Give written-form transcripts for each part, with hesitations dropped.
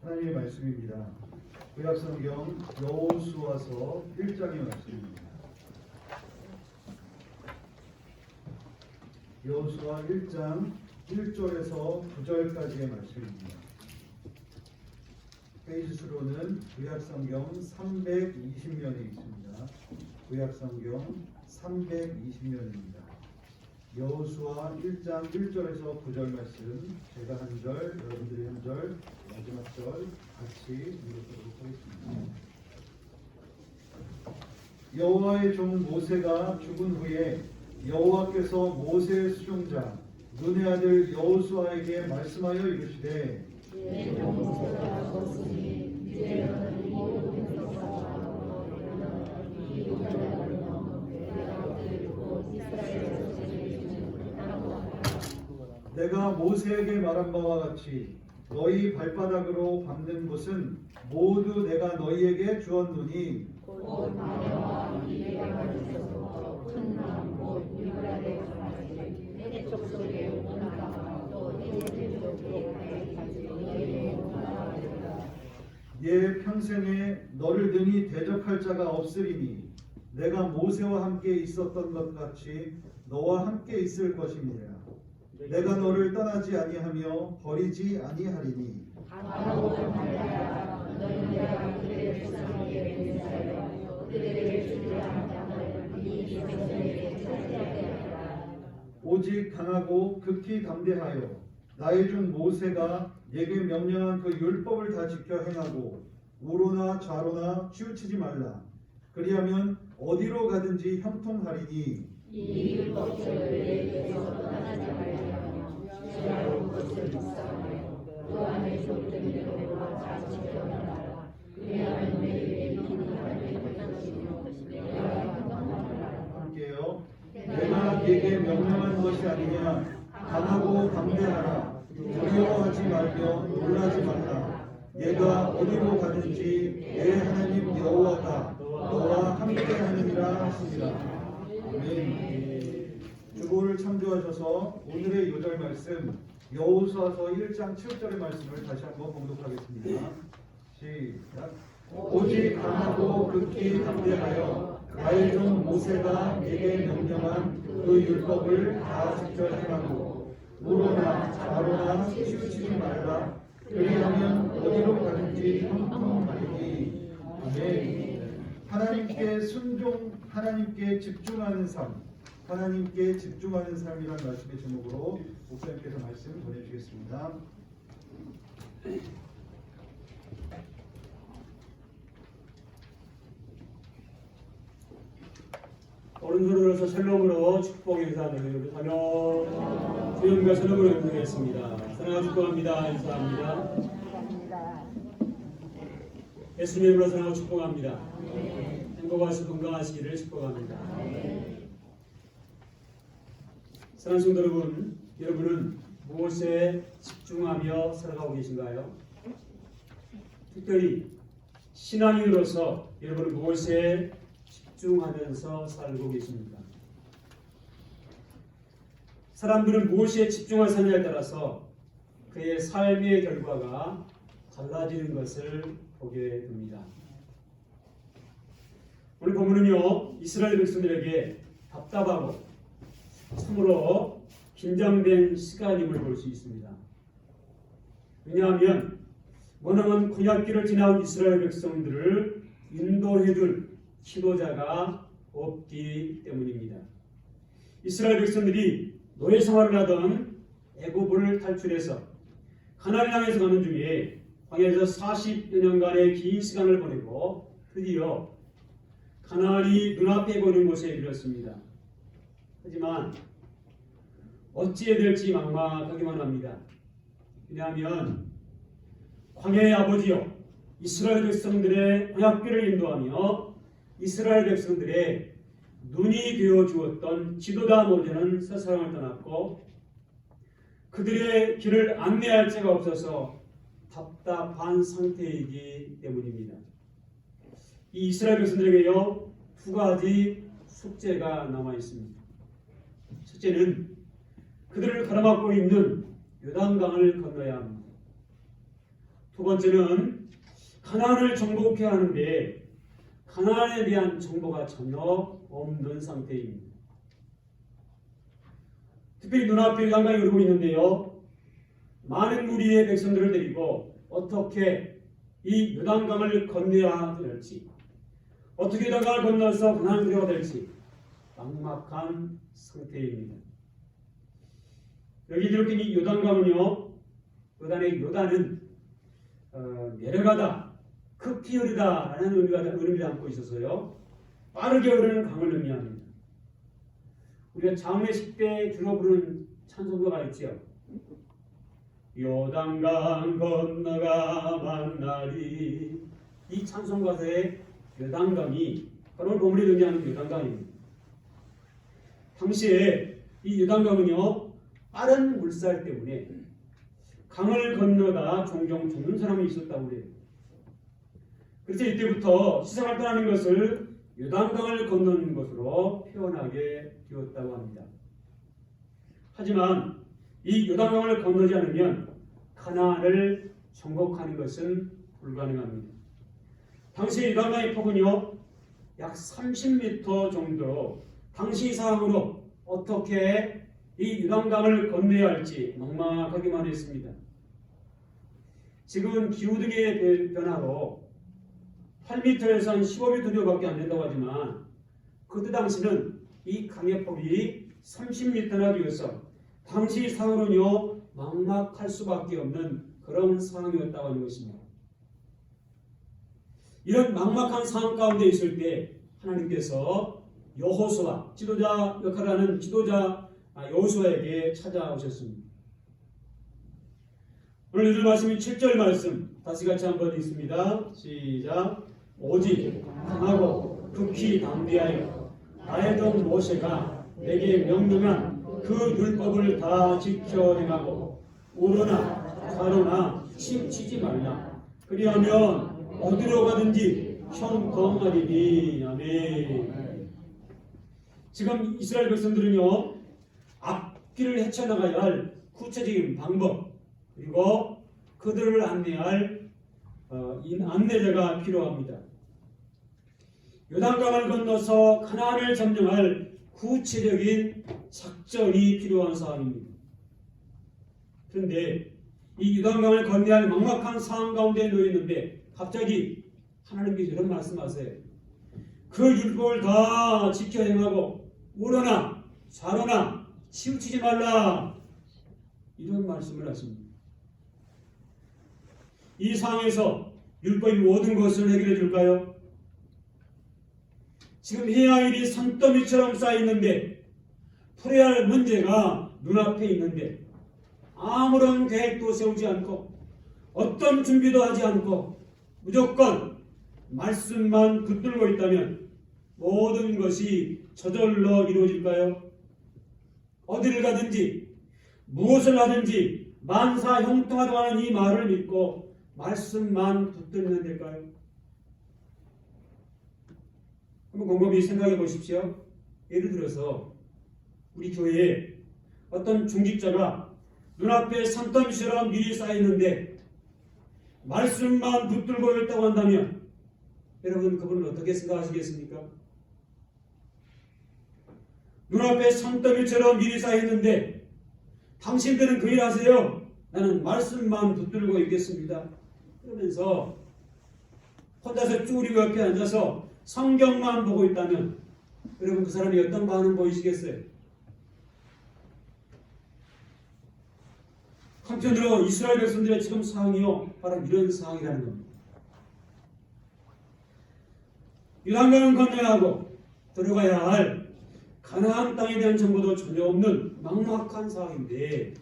하나님의 말씀입니다. 구약성경 여호수아서 1장의 말씀입니다. 여호수아 1장 1절에서 9절까지의 말씀입니다. 페이지 수로는 구약성경 320면에 있습니다. 구약성경 320면입니다. 여호수아 1장 1절에서 9절 말씀, 제가 한 절, 여러분들이 한 절, 마지막 절 같이 읽어보도록 하겠습니다. 여호와의 종 모세가 죽은 후에 여호와께서 모세의 수종자 눈의 아들 여호수아에게 말씀하여 이르시되 내가 모세에게 말한 바와 같이 너희 발바닥으로 밟는 곳은 모두 내가 너희에게 주었노니 예 평생에 너를 능히 대적할 자가 없으리니 내가 모세와 함께 있었던 것 같이 너와 함께 있을 것임이라. 내가 너를 떠나지 아니하며 버리지 아니하리니 오직 강하고 극히 담대하여 나의 종 모세가 내게 명령한 그 율법을 다 지켜 행하고 우로나 좌로나 치우치지 말라. 그리하면 어디로 가든지 형통하리니 이 율법책을 내게서 떠나지 말라며 주야로 그것을 묵상하며 그 안에 적된 대로와 잘 지켜나가라. 그리하면 너희에게 기능하는 것이며 내가 형통하리라. 함께요. 내가 네게 명령한 것이 아니냐. 강하고 담대하라. 두려워하지 말며 놀라지 말라. 얘가 어디로 가든지 내 하나님 여호와가 너와 함께하느니라 하시니라. 아멘. 주보를 참조하셔서 오늘의 요절 말씀 여호수아서 1장 7절의 말씀을 다시 한번 봉독하겠습니다. 시작. 오직 강하고 극히 담대하여 나의 종 모세가 내게 명령한 그 율법을 다 지켜 행하고 우로나 좌로나 치우치지 말라. 그리하면 어디로 가든지 형통하리니. 아멘. 하나님께 순종, 하나님께 집중하는 삶, 하나님께 집중하는 삶이라는 말씀의 제목으로 목사님께서 말씀 전해주시겠습니다. 오른손을 들어서 샬롬으로 축복 인사드리고 하며 주님과 샬롬으로 인사드리겠습니다. 사랑하고 축복합니다. 인사합니다. 예수님 이름으로 사랑하고 축복합니다. 행복하시고 건강하시기를 축복합니다. 사랑하는 성도 여러분, 여러분은 무엇에 집중하며 살아가고 계신가요? 특별히 신앙인으로서 여러분은 무엇에 집중하면서 살고 계십니까? 사람들은 무엇에 집중할 사느냐에 따라서 그의 삶의 결과가 달라지는 것을 보게 됩니다. 오늘 본문은요, 이스라엘 백성들에게 답답하고 참으로 긴장된 시간임을 볼 수 있습니다. 왜냐하면 머나먼 광야길을 지나온 이스라엘 백성들을 인도해줄 지도자가 없기 때문입니다. 이스라엘 백성들이 노예 생활을 하던 애굽을 탈출해서 가나안을 향해서 가는 중에 광야에서 40여 년간의 긴 시간을 보내고 드디어 가나안이 눈앞에 보이는 곳에 이르렀습니다. 하지만 어찌해야 될지 막막하기만 합니다. 왜냐하면 광야의 아버지여 이스라엘 백성들의 광야길을 인도하며 이스라엘 백성들의 눈이 되어 주었던 지도자 모세는 세상을 떠났고 그들의 길을 안내할 자가 없어서 답답한 상태이기 때문입니다. 이 이스라엘 백성들에게요, 두 가지 숙제가 남아 있습니다. 첫째는 그들을 가로막고 있는 요단강을 건너야 합니다. 두 번째는 가나안을 정복해야 하는데 가나안에 대한 정보가 전혀 없는 상태입니다. 특별히 눈앞에 요단강이 흐르고 있는데요. 많은 무리의 백성들을 데리고 어떻게 이 요단강을 건너야 될지, 어떻게 요단강을 건너서 가나안을 들어가야 될지 막막한 상태입니다. 여기 이렇게 이 요단강은요, 요단은 내려가다, 급히 흐르다라는 의미를 담고 있어서요, 빠르게 흐르는 강을 의미합니다. 우리가 장례식 때 주로 부르는 찬송가가 있지요. 요단강 건너가 만나리. 이 찬송가사의 요단강이 바로 보물이 의미하는 요단강입니다. 당시에 이 요단강은요, 빠른 물살 때문에 강을 건너다 종종 죽는 사람이 있었다고 해요. 그래서 이때부터 시상을 떠나는 것을 요단강을 건너는 것으로 표현하게 되었다고 합니다. 하지만 이 요단강을 건너지 않으면 가나안을 정복하는 것은 불가능합니다. 당시 요단강의 폭은요, 약 30m 정도, 당시 상황으로 어떻게 이 요단강을 건너야 할지 막막하기만 했습니다. 지금은 기후등의 변화로 8m에서 한 15m 정도밖에 안 된다고 하지만 그때 당시는 이 강의 폭이 30m나 되어서 당시 상황은요, 막막할 수밖에 없는 그런 상황이었다고 하는 것입니다. 이런 막막한 상황 가운데 있을 때 하나님께서 여호수아, 지도자 역할을 하는 지도자 여호수아에게 찾아오셨습니다. 오늘 읽을 말씀이 7절 말씀 다시 같이 한번 읽습니다. 시작. 오직 강하고 극히 담대하여 나의 종 모세가 내게 명령한 그 율법을 다 지켜 행하고 우러나 가로나 치우치지 말라. 그리하면 어디로 가든지 형통하리니. 아멘. 지금 이스라엘 백성들은요, 앞길을 헤쳐나가야 할 구체적인 방법, 그리고 그들을 안내할 안내자가 필요합니다. 요단강을 건너서 가나안을 점령할 구체적인 작전이 필요한 상황입니다. 그런데 이 요단강을 건너야 할 막막한 상황 가운데 놓여 있는데 갑자기 하나님께서 이런 말씀하세요. 그 율법을 다 지켜 행하고 우러나 좌로나 치우치지 말라. 이런 말씀을 하십니다. 이 상황에서 율법이 모든 것을 해결해 줄까요? 지금 해야 할 일이 산더미처럼 쌓여있는데, 풀어야 할 문제가 눈앞에 있는데 아무런 계획도 세우지 않고 어떤 준비도 하지 않고 무조건 말씀만 붙들고 있다면 모든 것이 저절로 이루어질까요? 어디를 가든지 무엇을 하든지 만사 형통하다고 하는 이 말을 믿고 말씀만 붙들면 될까요? 한번 곰곰이 생각해 보십시오. 예를 들어서 우리 교회에 어떤 중직자가 눈앞에 산더미처럼 미리 쌓이는데 말씀만 붙들고 있다고 한다면 여러분 그분은 어떻게 생각하시겠습니까? 눈앞에 산더미처럼 미리 쌓이는데 당신들은 그 일 하세요. 나는 말씀만 붙들고 있겠습니다. 그러면서 혼자서 쭈그리고 옆에 앉아서 성경만 보고 있다면 여러분 그 사람이 어떤 반응 보이시겠어요? 한편으로 이스라엘 백성들의 지금 상황이요, 바로 이런 상황이라는 겁니다. 요단강을 건너야 하고 들어가야 할 가나안 땅에 대한 정보도 전혀 없는 막막한 상황인데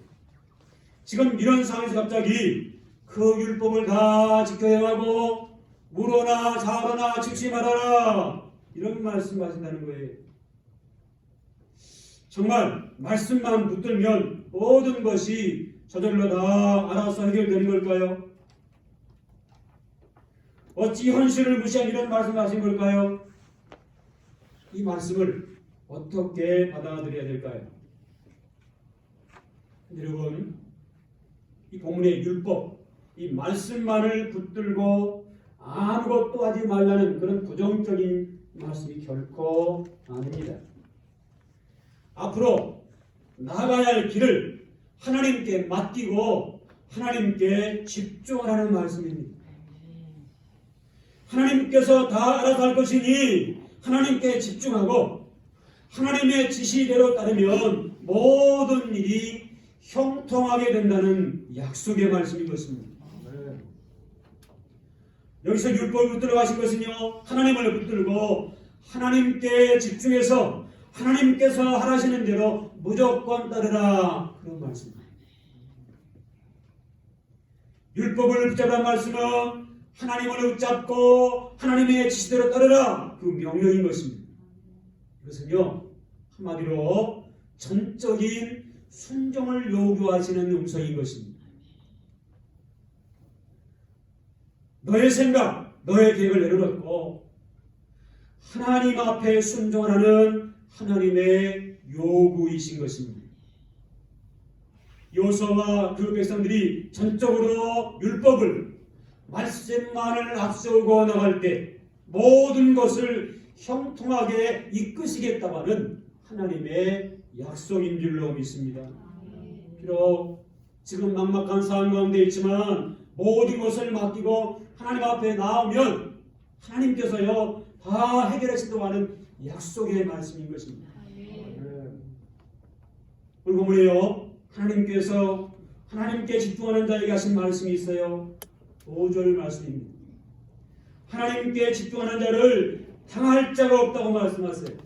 지금 이런 상황에서 갑자기 그 율법을 다 지켜 행하고 우러나 좌로나 치우치지 말아라, 이런 말씀하신다는 거예요. 정말 말씀만 붙들면 모든 것이 저절로 다 알아서 해결되는 걸까요? 어찌 현실을 무시한 이런 말씀을 하신 걸까요? 이 말씀을 어떻게 받아들여야 될까요? 여러분, 이 본문의 율법, 이 말씀만을 붙들고 아무것도 하지 말라는 그런 부정적인 말씀이 결코 아닙니다. 앞으로 나가야 할 길을 하나님께 맡기고 하나님께 집중하라는 말씀입니다. 하나님께서 다 알아서 할 것이니 하나님께 집중하고 하나님의 지시대로 따르면 모든 일이 형통하게 된다는 약속의 말씀인 것입니다. 여기서 율법을 붙들어 가신 것은요, 하나님을 붙들고 하나님께 집중해서 하나님께서 하라시는 대로 무조건 따르라, 그런 말씀입니다. 율법을 붙잡으란 말씀은 하나님을 붙잡고 하나님의 지시대로 따르라, 그 명령인 것입니다. 이것은요, 한마디로 전적인 순종을 요구하시는 음성인 것입니다. 너의 생각, 너의 계획을 내려놓고 하나님 앞에 순종하라는 하나님의 요구이신 것입니다. 요소와 그 백성들이 전적으로 율법을, 말씀만을 앞세우고 나갈 때 모든 것을 형통하게 이끄시겠다고 하는 하나님의 약속인 줄로 믿습니다. 비록 지금 막막한 상황 가운데 있지만 모든 것을 맡기고 하나님 앞에 나오면 하나님께서요 다 해결하신다고 하는 약속의 말씀인 것입니다. 오늘 본문에요, 하나님께서 하나님께 집중하는 자에게 하신 말씀이 있어요. 5절 말씀입니다. 하나님께 집중하는 자를 당할 자가 없다고 말씀하세요.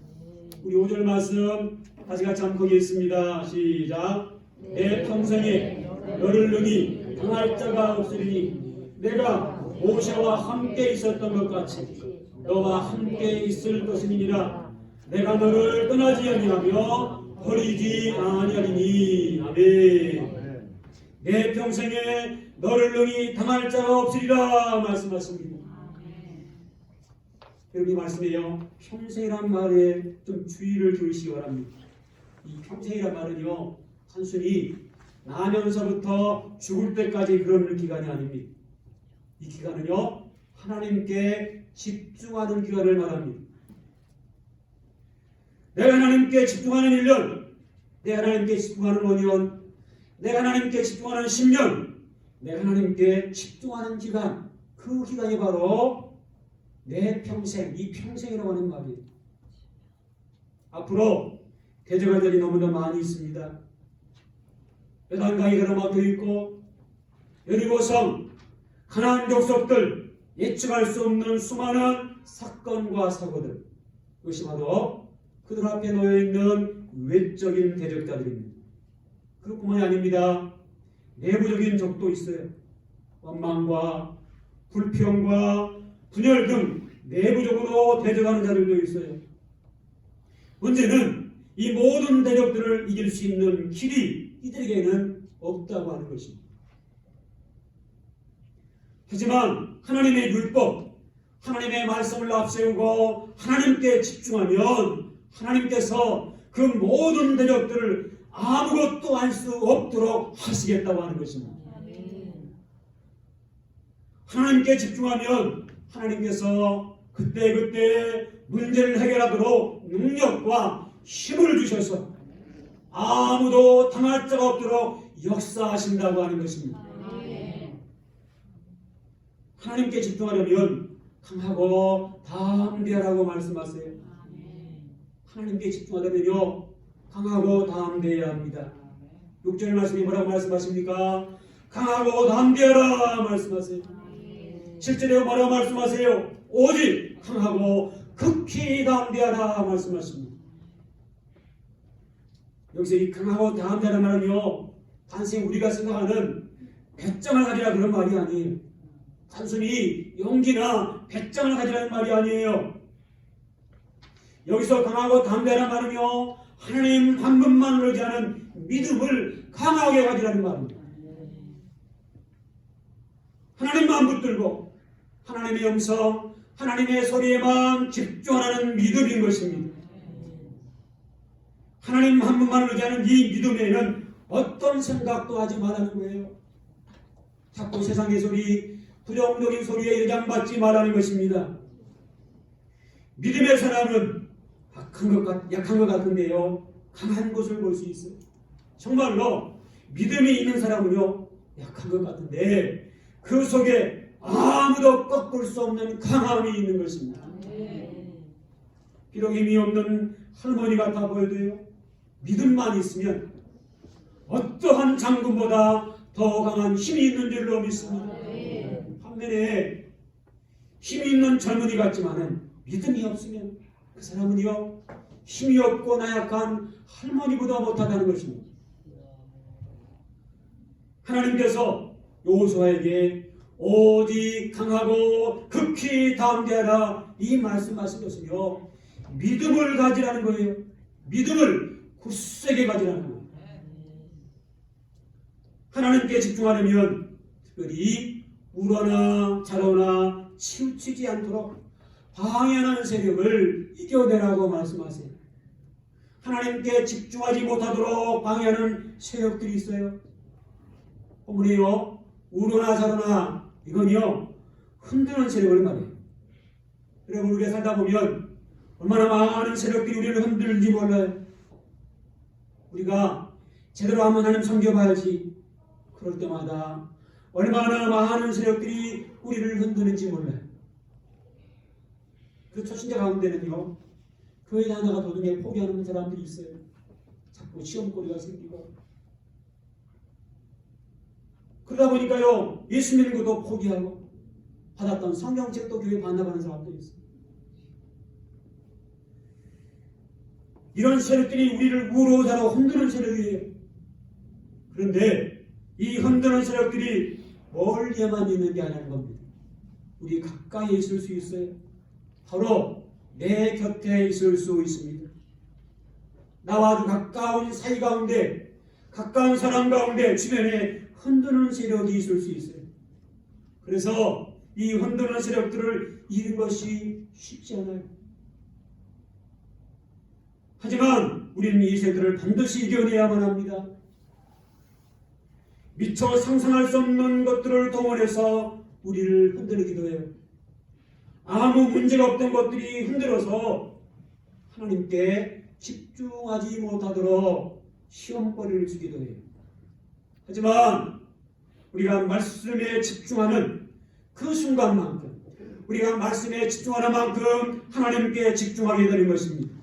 우리 5절 말씀 다시 같이 한번 보겠습니다. 시작. 내 평생에 너를 능히 당할 자가 없으리니 내가 모세와 함께 있었던 것 같이 너와 함께 있을 것이니라. 내가 너를 떠나지 아니하며 버리지 아니하리니. 아멘. 내 평생에 너를 능히 당할 자가 없으리라 말씀하십니다. 여러분, 이 말씀에요, 평생이란 말에 좀 주의를 기울이시기 바랍니다. 이 평생이란 말은요, 단순히 나면서부터 죽을 때까지 그런 기간이 아닙니다. 이 기간은요, 하나님께 집중하는 기간을 말합니다. 내가 하나님께 집중하는 1년, 내가 하나님께 집중하는 5년, 내가 하나님께 집중하는 10년, 내가 하나님께 집중하는 기간, 그 기간이 바로 내 평생, 이 평생이라고 하는 말이에요. 앞으로 대적할 일이 너무나 많이 있습니다. 요단강이 가로막혀 있고 여리고성, 가나안 족속들, 예측할 수 없는 수많은 사건과 사고들, 그것이 바로 그들 앞에 놓여있는 외적인 대적자들입니다. 그것뿐만이 아닙니다. 내부적인 적도 있어요. 원망과 불평과 분열 등 내부적으로 대적하는 자들도 있어요. 문제는 이 모든 대적들을 이길 수 있는 길이 이들에게는 없다고 하는 것입니다. 하지만 하나님의 율법, 하나님의 말씀을 앞세우고 하나님께 집중하면 하나님께서 그 모든 대적들을 아무것도 할 수 없도록 하시겠다고 하는 것입니다. 하나님께 집중하면 하나님께서 그때그때 문제를 해결하도록 능력과 힘을 주셔서 아무도 당할 자가 없도록 역사하신다고 하는 것입니다. 하나님께 집중하려면 강하고 담대하라고 말씀하세요. 하나님께 집중하려면요, 강하고 담대해야 합니다. 6절 말씀이 뭐라고 말씀하십니까? 강하고 담대하라 말씀하세요. 7절에 뭐라고 말씀하세요? 오직 강하고 극히 담대하라 말씀하십니다. 여기서 이 강하고 담대하라는 말은요, 단순히 우리가 생각하는 배짱을 가지라 그런 말이 아니에요. 단순히 용기나 배짱을 가지라는 말이 아니에요. 여기서 강하고 담대하라는 말은요, 하나님 한 분만 의지하는 믿음을 강하게 가지라는 말입니다. 하나님만 붙들고 하나님의 음성, 하나님의 소리에만 집중하는 믿음인 것입니다. 하나님 한 분만 의지하는 이 믿음에는 어떤 생각도 하지 말라는 거예요. 자꾸 세상의 소리, 부정적인 소리에 영향받지 말라는 것입니다. 믿음의 사람은 약한 것 같은데요, 강한 것을 볼 수 있어요. 정말로 믿음이 있는 사람은요, 약한 것 같은데 그 속에 아무도 꺾을 수 없는 강함이 있는 것입니다. 비록 힘이 없는 할머니 같아 보여도요, 믿음만 있으면 어떠한 장군보다 더 강한 힘이 있는 줄로 믿습니다. 반면에 힘이 있는 젊은이 같지만은 믿음이 없으면 그 사람은요, 힘이 없고 나약한 할머니보다 못하다는 것입니다. 하나님께서 여호수아에게 오직 강하고 극히 담대하라 이 말씀하신 것은요, 믿음을 가지라는 거예요. 믿음을 굳세게 가지라는 거예요. 하나님께 집중하려면 특별히 우러나 자로나 치우치지 않도록 방해하는 세력을 이겨내라고 말씀하세요. 하나님께 집중하지 못하도록 방해하는 세력들이 있어요. 본문에요, 우러나 자로나 이건요, 흔드는 세력을 말해요. 여러분, 우리가 살다 보면 얼마나 많은 세력들이 우리를 흔들지 몰라요. 우리가 제대로 한번 하나님 섬겨봐야지. 그럴 때마다 얼마나 많은 세력들이 우리를 흔드는지 몰라요. 그 초신자 가운데는요, 교회 하나가 도중에 포기하는 사람들이 있어요. 자꾸 시험거리가 생기고. 그러다 보니까요, 예수 믿는 것도 포기하고 받았던 성경책도 교회 반납하는 사람들이 있어요. 이런 세력들이 우리를 우로자로 흔드는 세력이에요. 그런데 이 흔드는 세력들이 멀리에만 있는 게 아니라는 겁니다. 우리 가까이에 있을 수 있어요. 바로 내 곁에 있을 수 있습니다. 나와 아주 가까운 사이 가운데, 가까운 사람 가운데 주변에 흔드는 세력이 있을 수 있어요. 그래서 이 흔드는 세력들을 이기는 것이 쉽지 않아요. 하지만 우리는 이 세력들을 반드시 이겨내야만 합니다. 미처 상상할 수 없는 것들을 동원해서 우리를 흔들기도 해요. 아무 문제가 없던 것들이 흔들어서 하나님께 집중하지 못하도록 시험거리를 주기도 해요. 하지만 우리가 말씀에 집중하는 그 순간만큼, 우리가 말씀에 집중하는 만큼 하나님께 집중하게 되는 것입니다.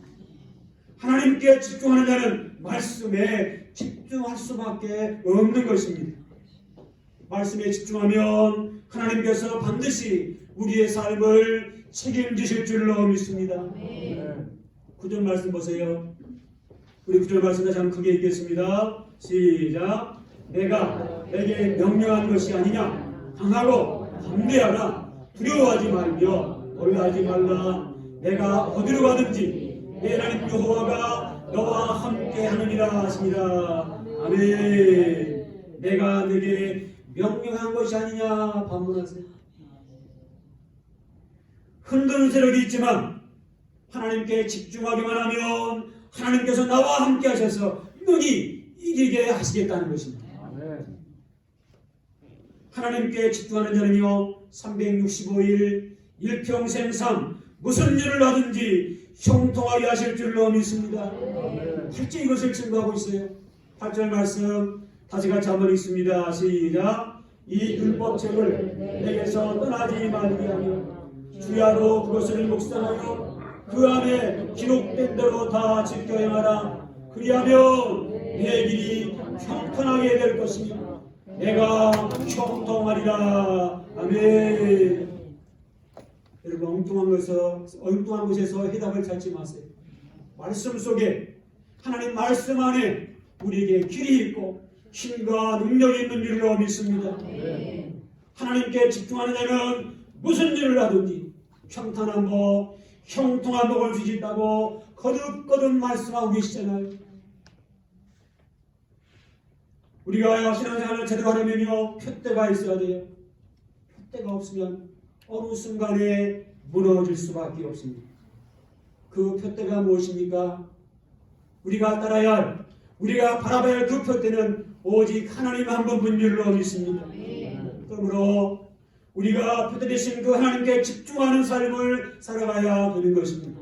하나님께 집중하는 자는 말씀에 집중할 수밖에 없는 것입니다. 말씀에 집중하면 하나님께서 반드시 우리의 삶을 책임지실 줄로 믿습니다. 9절 말씀 보세요. 우리 9절 말씀 다시 한번 크게 읽겠습니다. 시작. 내가 내게 명령한 것이 아니냐. 강하고 담대하라. 두려워하지 말며 놀라지 말라. 내가 어디로 가든지 내 하나님 여호와가 너와 함께 하느니라 하시니라. 아멘. 내가 내게 명령한 것이 아니냐 반문하세요. 흔드는 세력이 있지만 하나님께 집중하기만 하면 하나님께서 나와 함께 하셔서 능히 이기게 하시겠다는 것입니다. 하나님께 집중하는 자는요, 365일 일평생 삶 무슨 일을 하든지 형통하게 하실 줄로 믿습니다. 8절 이것을 증거하고 있어요. 8절 말씀 다시 같이 한번 읽습니다. 시작. 이 율법책을 내게서 떠나지 말게 하며 주야로 그것을 묵상하여 그 안에 기록된 대로 다 지켜 행하라. 그리하면 내 길이 평탄하게 될 것이며 내가 형통하리라. 아멘. 여러분, 엉뚱한 곳에서 해답을 찾지 마세요. 말씀 속에, 하나님 말씀 안에 우리에게 길이 있고 힘과 능력이 있는 줄로 믿습니다. 하나님께 집중하는 자는 무슨 일을 하든지 평탄한 복, 형통한 복을 주신다고 거듭거듭 말씀하고 계시잖아요. 우리가 신앙생활을 제대로 하려면요, 표대가 있어야 돼요. 표대가 없으면 어느 순간에 무너질 수밖에 없습니다. 그 표대가 무엇입니까? 우리가 따라야 할, 우리가 바라봐야 할 그 표대는 오직 하나님 한 분뿐인 줄로 믿습니다. 그러므로 우리가 표대되신 그 하나님께 집중하는 삶을 살아가야 되는 것입니다.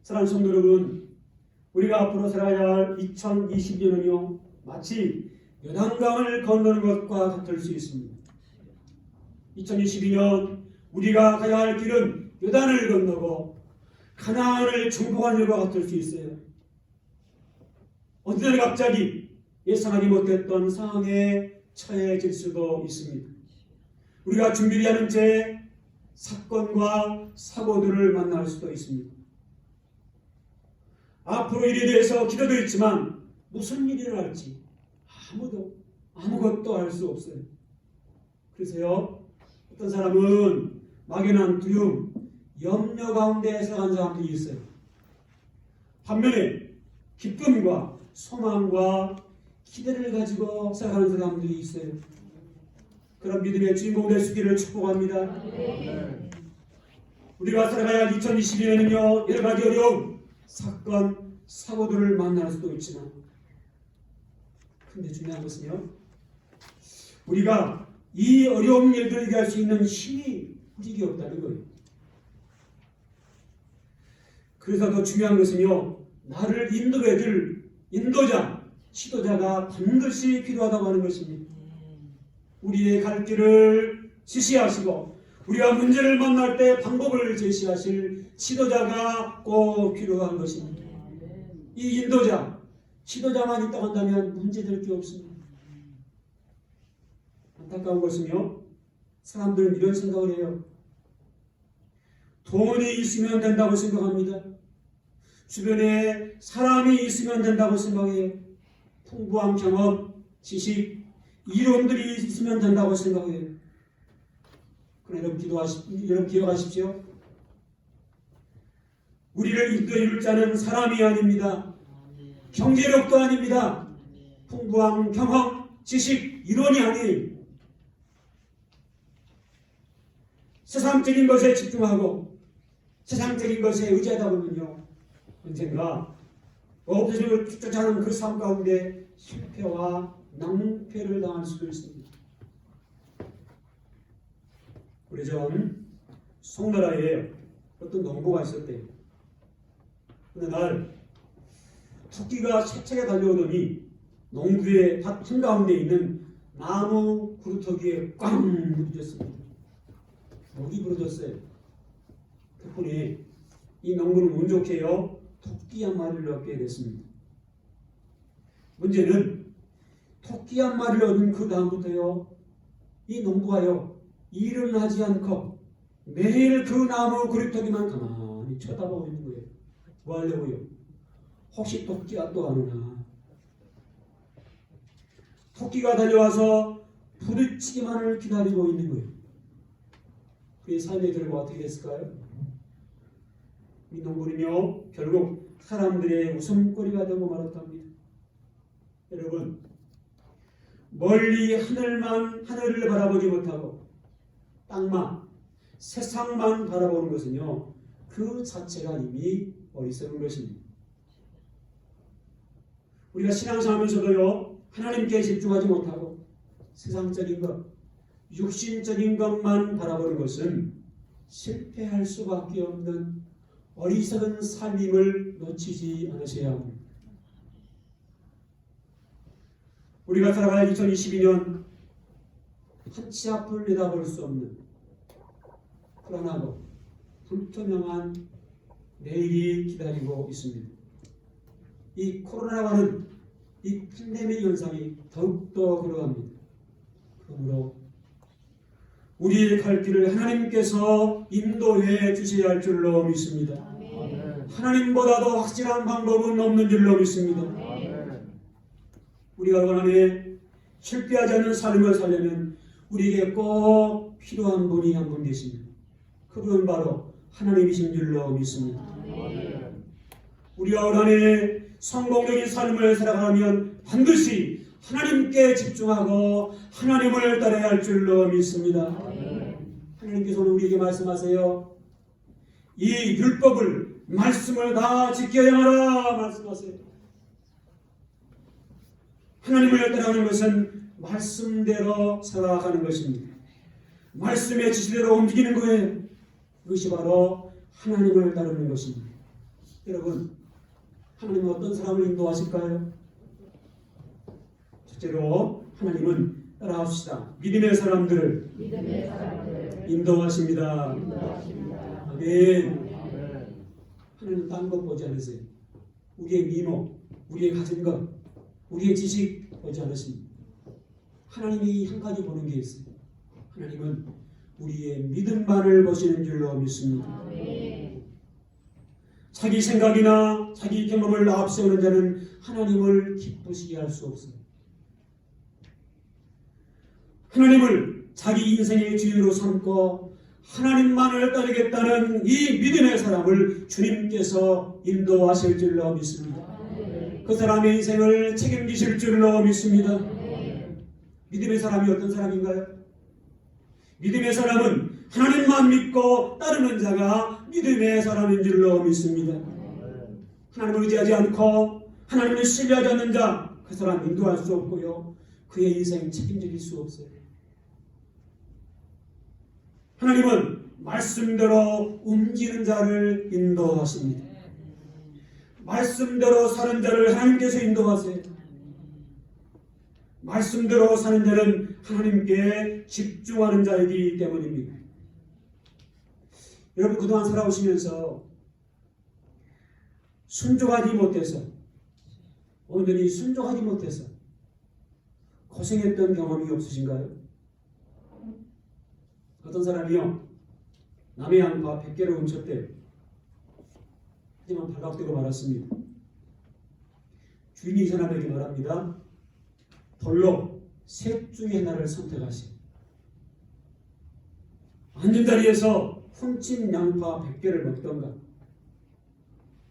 사랑하는 성도 여러분, 우리가 앞으로 살아가야 할 2022년은요 마치 요단강을 건너는 것과 같을 수 있습니다. 2022년 우리가 가야 할 길은 요단을 건너고 가나안을 정복하는 일과 같을 수 있어요. 어느 날 갑자기 예상하지 못했던 상황에 처해질 수도 있습니다. 우리가 준비되지 않은 채 사건과 사고들을 만날 수도 있습니다. 앞으로 일에 대해서 기도도 있지만 무슨 일이 일어날지 아무것도 알 수 없어요. 그래서요, 어떤 사람은 막연한 두려움, 염려 가운데 살아가는 사람들이 있어요. 반면에 기쁨과 소망과 기대를 가지고 살아가는 사람들이 있어요. 그런 믿음의 주인공 될 수 있기를 축복합니다. 우리가 살아가야 할 2022년은요 여러 가지 어려움, 사건, 사고들을 만날 수도 있지만 근데 중요한 것은요 우리가 이 어려운 일들을 이겨낼 수 있는 힘이 우리에게 없다는 거예요. 그래서 더 중요한 것은요 나를 인도해줄 인도자, 지도자가 반드시 필요하다고 하는 것입니다. 우리의 갈 길을 지시하시고 우리가 문제를 만날 때 방법을 제시하실 지도자가 꼭 필요한 것입니다. 이 인도자, 지도자만 있다고 한다면 문제될 게 없습니다. 안타까운 것은요 사람들은 이런 생각을 해요. 돈이 있으면 된다고 생각합니다. 주변에 사람이 있으면 된다고 생각해요. 풍부한 경험, 지식, 이론들이 있으면 된다고 생각해요. 그러나 여러분 기억하십시오. 우리를 이끌 자는 사람이 아닙니다. 경제력도 아닙니다. 풍부한 경험, 지식, 이론이 아니에요. 세상적인 것에 집중하고 세상적인 것에 의지하다 보면요 언젠가 없어지고 쫓아가는 그 삶 가운데 실패와 낭패를 당할 수도 있습니다. 오래전 송나라에 어떤 농부가 있었대요. 어느 날 토끼가 세차게 달려오더니 농부의 밭 한가운데 있는 나무 그루터기에 꽝 부딪혔습니다. 목이 부러졌어요. 덕분에 이 농부는 운 좋게요 토끼 한 마리를 얻게 됐습니다. 문제는 토끼 한 마리를 얻은 그 다음부터요 이 농부가요 일을 하지 않고 매일 그 나무 그루터기만 가만히 쳐다보고 있는 거예요. 뭐 하려고요? 혹시 토끼가 또 안 오나? 토끼가 달려와서 부딪히기만을 기다리고 있는 거예요. 그의 삶의 결과가 어떻게 됐을까요? 이 농부는요 결국 사람들의 웃음거리가 되고 말았답니다. 여러분 멀리 하늘을 바라보지 못하고 땅만 세상만 바라보는 것은요 그 자체가 이미 어리석은 것입니다. 우리가 신앙생활하면서도요 하나님께 집중하지 못하고 세상적인 것, 육신적인 것만 바라보는 것은 실패할 수밖에 없는 어리석은 삶임을 놓치지 않으셔야 합니다. 우리가 살아갈 2022년 한치 앞을 내다볼 수 없는 불안하고 불투명한 내일이 기다리고 있습니다. 이 코로나라고 하는 이 팬데믹 현상이 더욱더 그러합니다. 그러므로 우리의 갈 길을 하나님께서 인도해 주셔야 할 줄로 믿습니다. 하나님보다도 확실한 방법은 없는 줄로 믿습니다. 우리가 원하는 실패하지 않는 삶을 살려면 우리에게 꼭 필요한 분이 한 분 계십니다. 그분은 바로 하나님이신 줄로 믿습니다. 우리가 원하는 성공적인 삶을 살아가려면 반드시 하나님께 집중하고 하나님을 따라야 할 줄로 믿습니다. 하나님께서는 우리에게 말씀하세요. 이 율법을 말씀을 다 지켜야 하라 말씀하세요. 하나님을 따라가는 것은 말씀대로 살아가는 것입니다. 말씀의 지시대로 움직이는 거예요. 그것이 바로 하나님을 따르는 것입니다. 여러분, 하나님은 어떤 사람을 인도하실까요? 첫째로 하나님은 따라합시다. 믿음의 사람들을 인도하십니다. 아멘. 하나님은 딴 것 보지 않으세요. 우리의 미모, 우리의 가진 것, 우리의 지식 보지 않으십니다. 하나님이 한 가지 보는 게 있어요. 하나님은 우리의 믿음만을 보시는 줄로 믿습니다. 자기 생각이나 자기 경험을 앞세우는 자는 하나님을 기쁘시게 할 수 없어요. 하나님을 자기 인생의 주인으로 삼고 하나님만을 따르겠다는 이 믿음의 사람을 주님께서 인도하실 줄로 믿습니다. 그 사람의 인생을 책임지실 줄로 믿습니다. 믿음의 사람이 어떤 사람인가요? 믿음의 사람은 하나님만 믿고 따르는 자가 믿음의 사람인 줄로 믿습니다. 하나님을 의지하지 않고 하나님을 신뢰하지 않는 자, 그 사람 인도할 수 없고요. 그의 인생 책임질 수 없어요. 하나님은 말씀대로 움직이는 자를 인도하십니다. 말씀대로 사는 자를 하나님께서 인도하세요. 말씀대로 사는 자는 하나님께 집중하는 자이기 때문입니다. 여러분, 그동안 살아오시면서 순종하지 못해서, 오늘이 순종하지 못해서 고생했던 경험이 없으신가요? 어떤 사람이요, 남의 양파 100개를 훔쳤대요. 하지만 발각되고 말았습니다. 주인이 이 사람에게 말합니다. 돌로 셋 중에 하나를 선택하시오. 앉은 자리에서 훔친 양파 100개를 먹던가,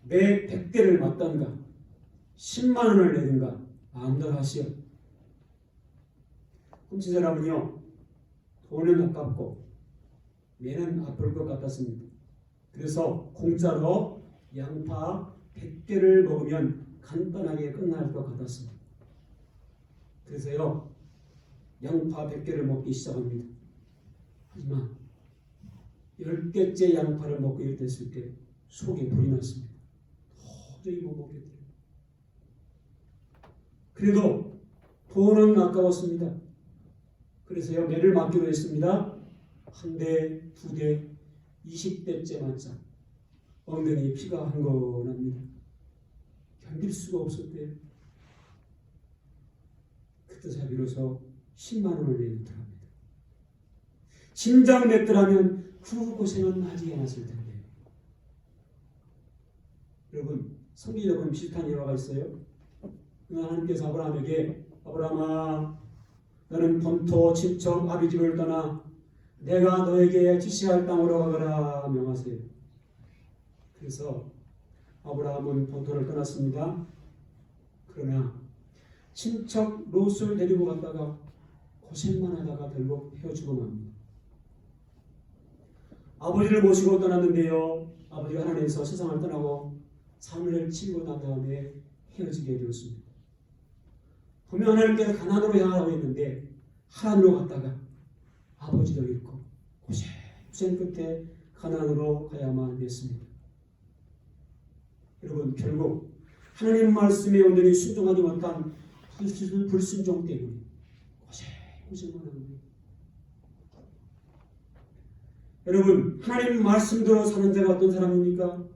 매 100개를 맞던가, 10만 원을 내든가 마음대로 하시오. 훔친 사람은요, 돈은 아깝고 매는 아플 것 같았습니다. 그래서 공짜로 양파 100개를 먹으면 간단하게 끝날 것 같았습니다. 그래서요, 양파 100개를 먹기 시작합니다. 하지만 10개째 양파를 먹고 됐을 때 속에 불이 났습니다. 도저히 못 먹겠대요. 그래도 돈은 아까웠습니다. 그래서요, 매를 맞기로 했습니다. 한 대, 두 대, 20대째 맞자 엉덩이에 피가 흥건합니다. 견딜 수가 없었대요. 그때 비로소 10만 원을 내놓더랍니다. 진작 냈더라면 그 고생은 하지 않았을 텐데. 여러분, 성경에 보면 비슷한 예화가 있어요. 하나님께서 아브라함에게, 아브라함아, 너는 본토 친척 아비 집을 떠나 내가 너에게 지시할 땅으로 가거라 명하세요. 그래서 아브라함은 본토를 떠났습니다. 그러나 친척 롯을 데리고 갔다가 고생만 하다가 결국 헤어지고 맙니다. 아버지를 모시고 떠났는데요, 아버지가 하나님께서 세상을 떠나고 3일을 치르고 난 다음에 헤어지게 되었습니다. 분명 하나님께서 가나안으로 향하고 있는데 하란으로 갔다가 아버지를 잃고 고생 끝에 가나안으로 가야만 했습니다. 여러분, 결국 하나님 말씀에 온전히 순종하지 못한 불순종 때문에 고생만 하는 거예요. 여러분, 하나님 말씀대로 사는 자가 어떤 사람입니까?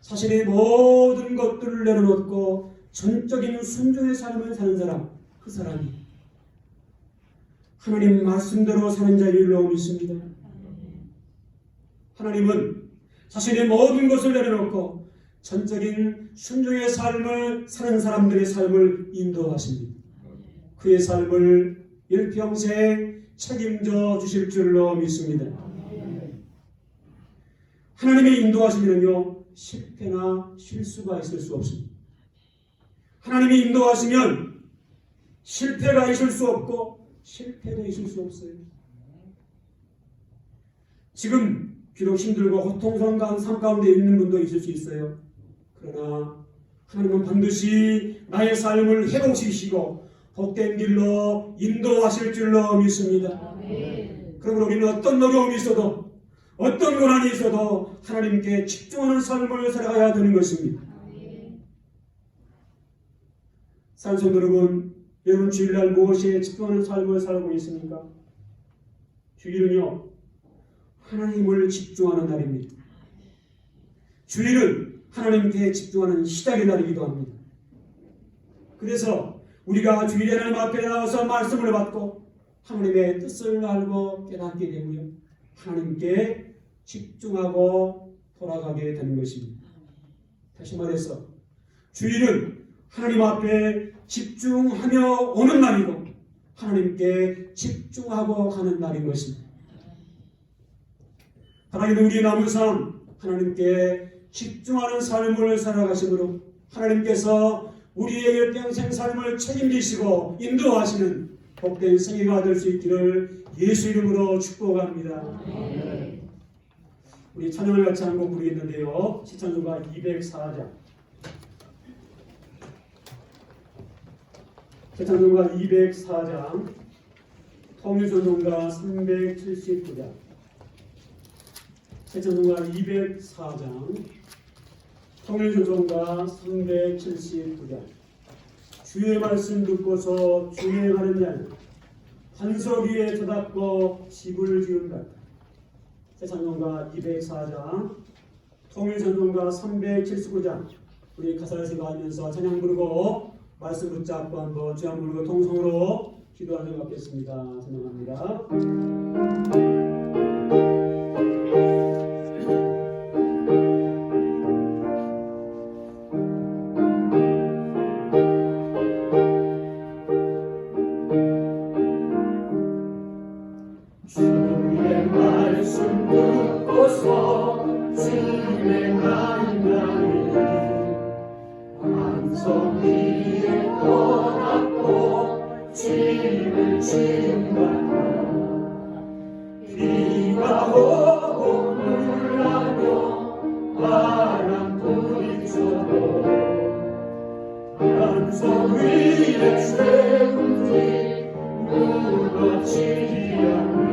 자신의 모든 것들을 내려놓고 전적인 순종의 삶을 사는 사람, 그 사람이 하나님 말씀대로 사는 자일로 믿습니다. 하나님은 자신의 모든 것을 내려놓고 전적인 순종의 삶을 사는 사람들의 삶을 인도하십니다. 그의 삶을 일평생 책임져 주실 줄로 믿습니다. 하나님의 인도하시면요, 실패나 실수가 있을 수 없습니다. 하나님이 인도하시면 실패가 있을 수 없고 실패도 있을 수 없어요. 지금 비록 힘들고 고통스러운 삶 가운데 있는 분도 있을 수 있어요. 그러나 하나님은 반드시 나의 삶을 회복시키시고 복된 길로 인도하실 줄로 믿습니다. 그러므로 우리는 어떤 어려움이 있어도 어떤 고난이 있어도 하나님께 집중하는 삶을 살아가야 되는 것입니다. 산성 여러분 주일날 무엇에 집중하는 삶을 살고 있습니까? 주일은요 하나님을 집중하는 날입니다. 주일은 하나님께 집중하는 시작의 날이기도 합니다. 그래서 우리가 주일에 하나님 앞에 나와서 말씀을 받고 하나님의 뜻을 알고 깨닫게 되고요 하나님께 집중하고 돌아가게 되는 것입니다. 다시 말해서 주일은 하나님 앞에 집중하며 오는 날이고 하나님께 집중하고 가는 날인 것입니다. 하나님은 우리의 남은 삶 하나님께 집중하는 삶을 살아가심으로 하나님께서 우리의 평생 삶을 책임지시고 인도하시는 복된 생애가 될 수 있기를 예수 이름으로 축복합니다. 우리 찬양을 같이 한 곡 부르겠는데요. 시찬송가 204장 시찬송가 204장 통일전송가 379장 시찬송가 204장 통일전송가 379장 주의 말씀 듣고서 준행하는 자는 반석 위에 저답고 집을 지은 같다. 시찬송가 204장 통일전송가 379장 우리 가사를 생각하면서 찬양 부르고 말씀 붙잡고 한번 주여 부르고 통성으로 기도하는 것 같겠습니다. 찬양합니다. 주의 말씀 듣고서 진행하는 나를 반석 위에 떠났고 집을 지은다. 비가 오고 물나며 바람 부딪혀도 반석 위에 세운 집 무너지지 않는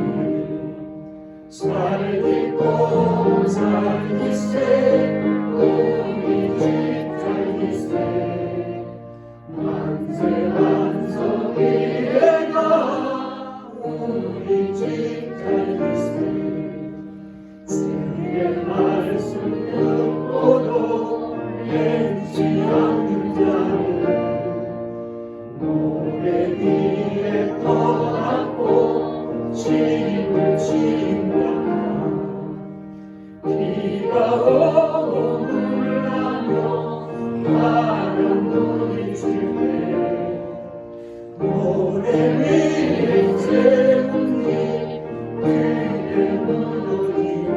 살기고 살기세 우리 집 살기세 만세 반석 위에가 우리 집 살기세 주의 말씀 듣고도 맹지 않는 자는 노래 위에 떠났고 집을 지은다. 비가 오고 물나며 바람 부딪힐 때 노래 위에 세운 집 그게 무너지네.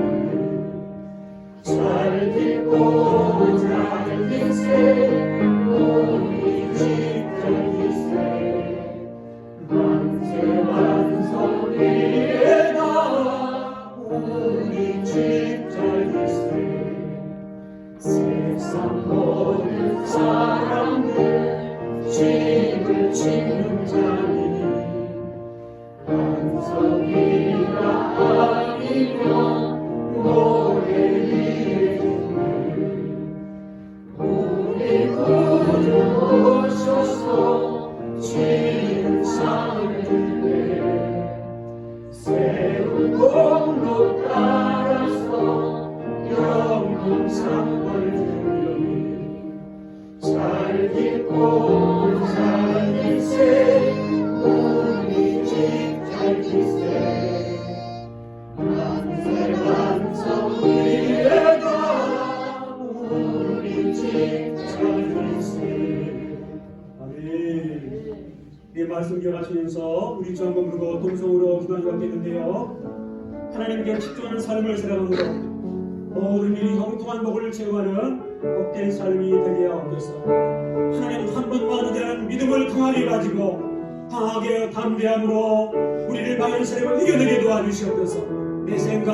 잘 듣고 잘 듣세 우리 집 잘 듣세 만세 반석 위에다 우리 집 잘 듣세 세상 모든 사람들 집을 짓는 자니 반석 위가 아니면 노래 위에 주네 우리 구주 오셔서 지은 상을 주네 세운 공로 따라서 영원 상을 주니 잘 듣고 잘 듣세 우리 집 잘 듣세 만세 반석 위에가 우리 집 잘 듣세 아멘. 이 말씀 기억하시면서 우리 주 한번 부르고 동성으로 기도하는 것 같겠는데요. 하나님께 집중하는 삶을 살아감으로 모든 일이 형통한 복을 채워가는 복된 삶이 되게 하옵소서. 하나님 한 번만 대한 믿음을 강하게 가지고 강하게 담대함으로 우리를 방한 세력을 이겨내게 도와주시옵소서. 내 생각,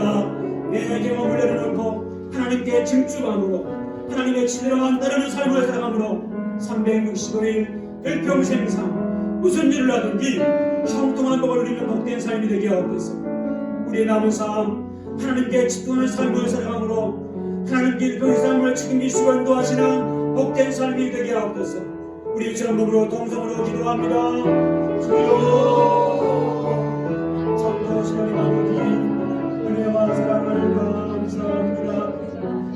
내 경험을 내려놓고 하나님께 집중함으로 하나님의 지대로만 따르는 삶을 살아감으로 365일 일평생상 무슨 일을 하든지 형통한 복을 누리는 복된 삶이 되게 하옵소서. 우리의 남은 삶 하나님께 집중하는 삶을 살아감으로 하나님께 일평의 삶을 책임지시고 인도하시는 복된 삶이 되게 하옵소서. 우리 주의 몸으로 동성으로 기도합니다. 주여, 참되신 우리 아버지, 은혜와 사랑을 감사합니다.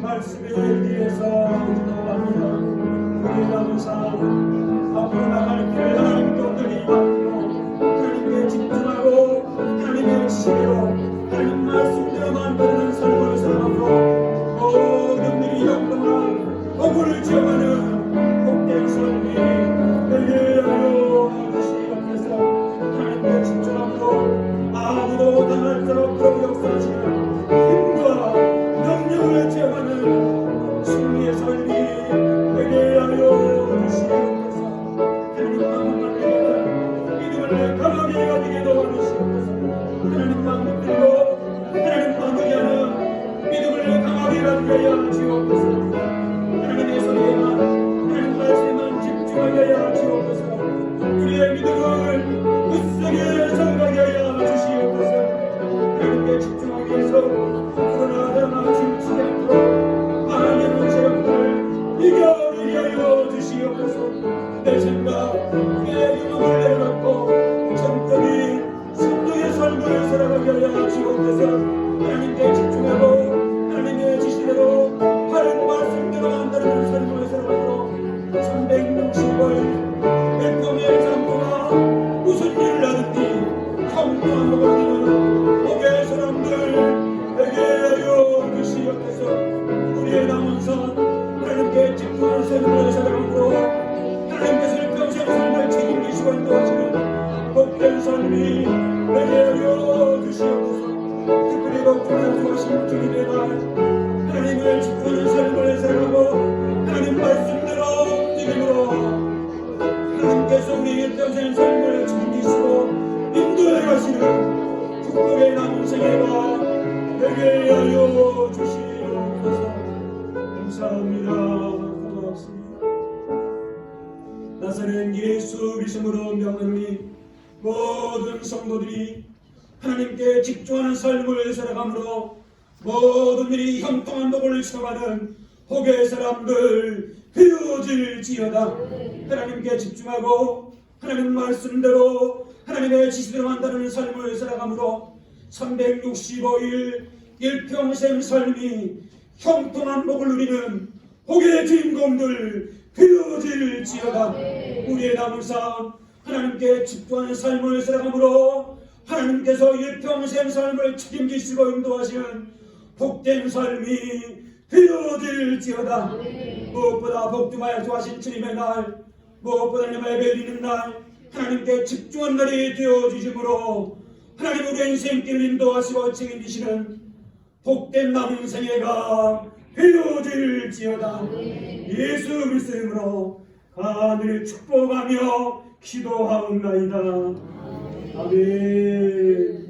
말씀에 대해서 기도합니다. 우리의 남은 삶 앞으로 나갈 길을 하나님께 온전히 맡기고 하나님께 집중하고 하나님의 지시대로 하나님 말씀대로 만드는 삶을 살아가므로 모든 일이 형통한 복을 지어가는 복된 삶이 되게 하여 주시옵소서. 하나님께 집중함으로 아무도 당할 수 없도록 역사하시는 힘과 능력을 지어가는 승리의 삶이 되게 하여 주시옵소서. 하나님만 만나기를 믿음을 강하게 가지게 도와주시옵소서. 하나님만 믿고 하나님만 의지하는 믿음을 강하게 가지게 하여 주옵소서. 하나님의 소리에만 하나님 말씀에만 집중하게 하여 주옵소서. 우리의 믿음을 굳세게 성하게 하여 주시옵소서. 하나님께 집중하기 위해서 그러나 침치지 않도록 하나님의 세력을 이겨내게 하여 주시옵소서. 내 생각, 내 경험을 내려놓고 정적인 순종의 삶을 살아가게 하여 주옵소서. 하나님께 집중하고 하나님의 지시대로 하나님 말씀대로 만드는 삶을 살아가므로 365일 일평의 삶 동안 무슨 일을 하든지 형통한 복을 누리는 복의 사람들 되게 하여 주시옵소서. 우리의 남은 삶 하나님께 집중하는 삶을 살아가므로 하나님께서 일평생 삶을 책임지시고 인도하시는 복된 삶이 되게 하여 주시옵소서. 특별히 복종을 좋아하신 주님의 날 하나님을 집중하는 삶을 살아가고 하나님 말씀대로 움직임으로 하나님께서 우리 일평생 삶을 책임지시고 인도해 가시는 축복의 남은 생애가 되게 하여 주시옵소서. 감사합니다. 고맙습니다. 나사렛 예수 그리스도로 명하노니 모든 성도들이 하나님께 집중하는 삶을 살아가므로 모든 일이 형통한 복을 지어가는 복의 사람들 되어질지어다. 하나님께 집중하고 하나님 말씀대로 하나님의 지시대로 한다는 삶을 살아가므로 365일 일평생 삶이 형통한 복을 누리는 복의 주인공들 되어질지어다. 우리의 남은 삶 하나님께 집중하는 삶을 살아가므로 하나님께서 일평생 삶을 책임지시고 인도하시는 복된 삶이 되어질지어다. 무엇보다 복중하여 좋아하신 주님의 날, 무엇보다 하나님의 예배 드리는 날, 하나님께 집중한 날이 되어주심으로 하나님 우리 인생길을 인도하시고 책임지시는 복된 남은 생애가 되어질지어다. 예수 그리스도의 이름으로 간절히 축복하며 기도하옵나이다. 아멘.